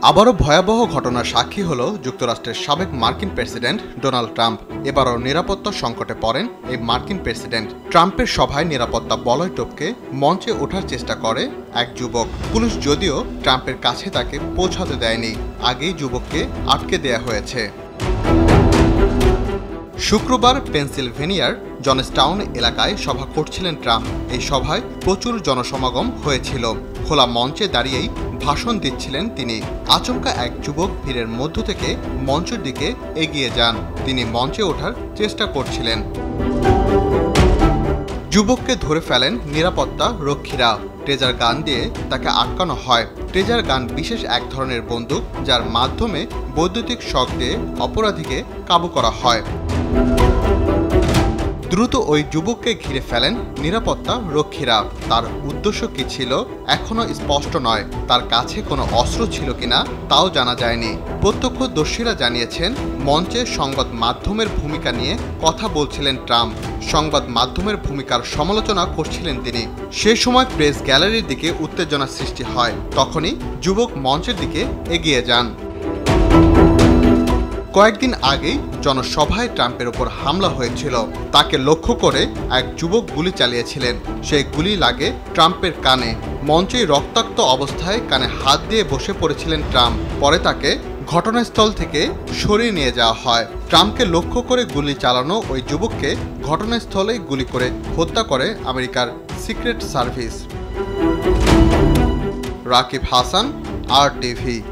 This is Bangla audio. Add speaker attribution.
Speaker 1: আবারও ভয়াবহ ঘটনার সাক্ষী হল যুক্তরাষ্ট্রের সাবেক মার্কিন প্রেসিডেন্ট ডোনাল্ড ট্রাম্প। এবারও নিরাপত্তা সংকটে পড়েন এই মার্কিন প্রেসিডেন্ট। ট্রাম্পের সভায় নিরাপত্তা বলয় টপকে মঞ্চে ওঠার চেষ্টা করে এক যুবক। পুলিশ যদিও ট্রাম্পের কাছে তাকে পৌঁছাতে দেয়নি, আগেই যুবককে আটকে দেয়া হয়েছে। শুক্রবার পেনসিলভেনিয়ার জনস্টাউন এলাকায় সভা করছিলেন ট্রাম্প। এই সভায় প্রচুর জনসমাগম হয়েছিল। খোলা মঞ্চে দাঁড়িয়েই ভাষণ দিচ্ছিলেন তিনি। আচমকা এক যুবক ভিড়ের মধ্য থেকে মঞ্চের দিকে এগিয়ে যান। তিনি মঞ্চে ওঠার চেষ্টা করছিলেন। যুবককে ধরে ফেলেন নিরাপত্তা রক্ষীরা। ট্রেজার গান দিয়ে তাকে আটকানো হয়। ট্রেজার গান বিশেষ এক ধরনের বন্দুক, যার মাধ্যমে বৈদ্যুতিক শক দিয়ে অপরাধীকে কাবু করা হয়। দ্রুত ওই যুবককে ঘিরে ফেলেন নিরাপত্তা রক্ষীরা। তার উদ্দেশ্য কি ছিল এখনো স্পষ্ট নয়। তার কাছে কোনো অস্ত্র ছিল কিনা তাও জানা যায়নি। প্রত্যক্ষদর্শীরা জানিয়েছেন, মঞ্চে সংবাদ মাধ্যমের ভূমিকা নিয়ে কথা বলছিলেন ট্রাম্প। সংবাদ মাধ্যমের ভূমিকার সমালোচনা করছিলেন তিনি। সে সময় প্রেস গ্যালারির দিকে উত্তেজনা সৃষ্টি হয়। তখনই যুবক মঞ্চের দিকে এগিয়ে যান। কয়েকদিন আগেই জনসভায় ট্রাম্পের ওপর হামলা হয়েছিল। তাকে লক্ষ্য করে এক যুবক গুলি চালিয়েছিলেন। সেই গুলি লাগে ট্রাম্পের কানে। মঞ্চেই রক্তাক্ত অবস্থায় কানে হাত দিয়ে বসে পড়েছিলেন ট্রাম্প। পরে তাকে ঘটনাস্থল থেকে সরিয়ে নিয়ে যাওয়া হয়। ট্রাম্পকে লক্ষ্য করে গুলি চালানো ওই যুবককে ঘটনাস্থলেই গুলি করে হত্যা করে আমেরিকার secret service. Rakib Hasan, RTV।